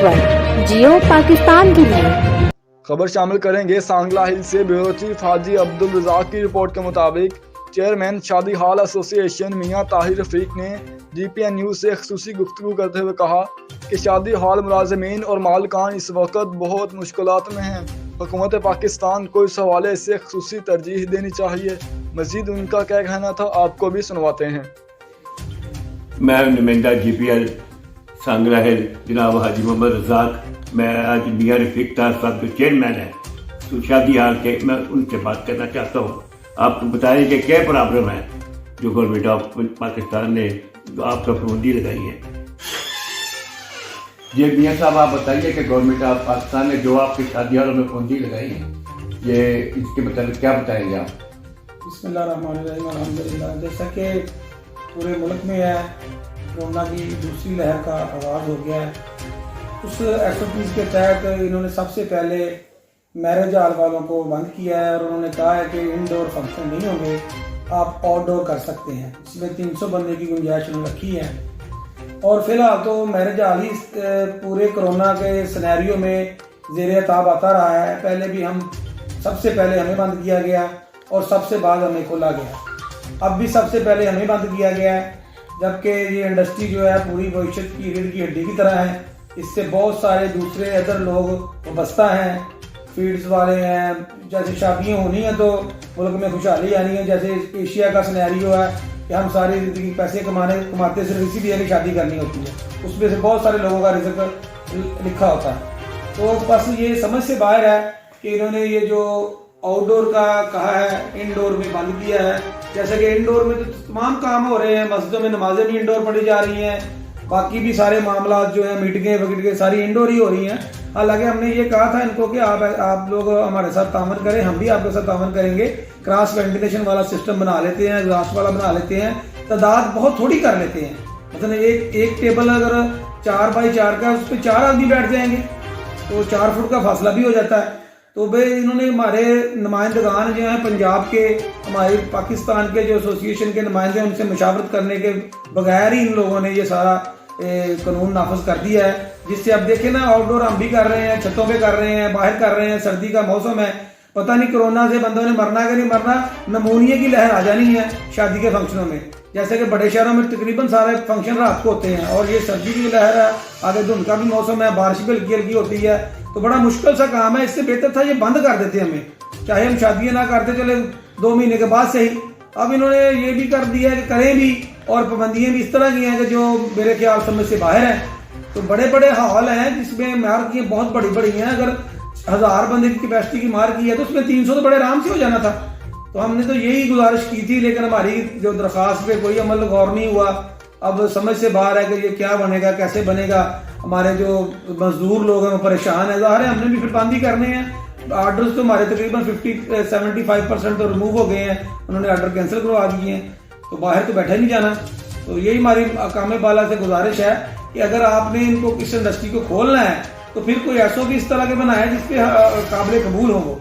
Network जियो पाकिस्तान के लिए। खबर शामिल करेंगे सांगला हिल से ब्यूरो चीफ हाजी अब्दुल रज़ाक की रिपोर्ट के मुताबिक चेयरमैन शादी हॉल एसोसिएशन मियां ताहिर रफीक ने GPN न्यूज़ से खसूसी गुफ्तगू करते हुए कहा कि शादी हॉल मुलाजमीन और मालिकान इस वक्त बहुत मुश्किलात में हैं। हुकूमत पाकिस्तान को इस हवाले से खसूसी तरजीह देनी चाहिए। मजीद उनका क्या कहना था, आपको भी सुनवाते हैं। मैं नुमाइंदा GPL सांगला हिल जनाब हाजी मोहम्मद रज़ाक, मैं आज मियां रफीक साहब जो चेयरमैन है तो शादी हाल के, मैं उनसे बात करना चाहता हूँ। आपको बताएं कि क्या प्रॉब्लम है जो गवर्नमेंट ऑफ पाकिस्तान ने आपका पाबंदी लगाई है। ये मियां साहब आप बताइए कि गवर्नमेंट ऑफ पाकिस्तान ने जो आपकी शादी हालों में पाबंदी लगाई है, ये इसके मतलब क्या बताएंगे आप? बिस्मिल्लाहिर्रहमानिर्रहीम, अल्हम्दुलिल्लाह। जैसा कि पूरे मुल्क में है, कोरोना की दूसरी लहर का आगाज़ हो गया है, उस SOPs के तहत इन्होंने सबसे पहले मैरिज हॉल वालों को बंद किया है और उन्होंने कहा है कि इंडोर फंक्शन नहीं होंगे, आप आउटडोर कर सकते हैं। इसमें 300 बंदे की गुंजाइश उन्होंने रखी है। और फिलहाल तो मैरिज हॉल ही पूरे कोरोना के सिनेरियो में ज़ेर ताब आता रहा है। पहले भी सबसे पहले हमें बंद किया गया और सबसे बाद हमें खोला गया। अब भी सबसे पहले हमें बंद किया गया है, जबकि ये इंडस्ट्री जो है पूरी भविष्य की रीढ़ की हड्डी की तरह है। इससे बहुत सारे दूसरे अदर लोग वाबस्ता हैं, फील्ड्स वाले हैं। जैसे शादियाँ होनी है तो मुल्क में खुशहाली आनी है। जैसे एशिया का सिनेरियो है कि हम सारी ज़िंदगी पैसे कमाते सिर्फ इसीलिए की शादी करनी होती है, उसमें से बहुत सारे लोगों का रिज़्क लिखा होता है। तो बस ये समझ से बाहर है कि इन्होंने ये जो आउटडोर का कहा है, इंडोर में बंद किया है। जैसे कि इंडोर में तो तमाम काम हो रहे हैं, मस्जिदों में नमाजें भी इंडोर पढ़ी जा रही हैं, बाकी भी सारे मामला जो है मीटिंगें वगैरह सारी इंडोर ही हो रही हैं। हालांकि हमने ये कहा था इनको कि आप लोग हमारे साथ तावन करें, हम भी आपके साथ तावन करेंगे। क्रॉस वेंटिलेशन वाला सिस्टम बना लेते हैं, एग्जॉस्ट वाला बना लेते हैं, तादाद बहुत थोड़ी कर लेते हैं। मतलब एक टेबल अगर 4 बाई 4 का, उस पर 4 आदमी बैठ जाएंगे तो 4 फुट का फासला भी हो जाता है। तो भाई इन्होंने हमारे नुमाइंदगान जो हैं पंजाब के, हमारे पाकिस्तान के जो एसोसिएशन के नुमाइंदे, उनसे मशावरत करने के बगैर ही इन लोगों ने ये सारा कानून नाफज कर दिया है। जिससे अब देखें ना, आउटडोर हम भी कर रहे हैं, छतों पे कर रहे हैं, बाहर कर रहे हैं। सर्दी का मौसम है, पता नहीं कोरोना से बंदों ने मरना है कि नहीं मरना, नमूनिया की लहर आ जानी है शादी के फंक्शनों में। जैसे कि बड़े शहरों में तकरीबन सारे फंक्शन रात को होते हैं और ये सर्दी की लहर है, आगे धुंध का भी मौसम है, बारिश भी हल्की हल्की होती है, तो बड़ा मुश्किल सा काम है। इससे बेहतर था ये बंद कर देते हमें, चाहे हम शादियाँ ना करते चले 2 महीने के बाद से ही। अब इन्होंने ये भी कर दिया है कि करें भी, और पाबंदियाँ भी इस तरह की हैं कि जो मेरे ख्याल समझ से बाहर हैं। तो बड़े बड़े हॉल हैं जिसमें मार्क बहुत बड़ी बड़ी हैं। अगर 1000 बंदे की कैपेसिटी की मार्क की है तो उसमें 300 तो बड़े आराम से हो जाना था। तो हमने तो यही गुजारिश की थी, लेकिन हमारी जो दरख्वास्त पे कोई अमल गौर नहीं हुआ। अब समझ से बाहर है कि ये क्या बनेगा, कैसे बनेगा। हमारे जो मजदूर लोग हैं वो परेशान है, ज़ाहिर है हमने भी फिर बंद ही करने हैं। आर्डर्स तो हमारे तकरीबन 75% तो रिमूव हो गए हैं, उन्होंने आर्डर कैंसिल करवा दिए हैं, तो बाहर तो बैठा नहीं जाना। तो यही हमारी कामे बाला से गुजारिश है कि अगर आपने इनको इस इंडस्ट्री को खोलना है तो फिर कोई SOP इस तरह के बनाए जिसपे काबिल कबूल हो।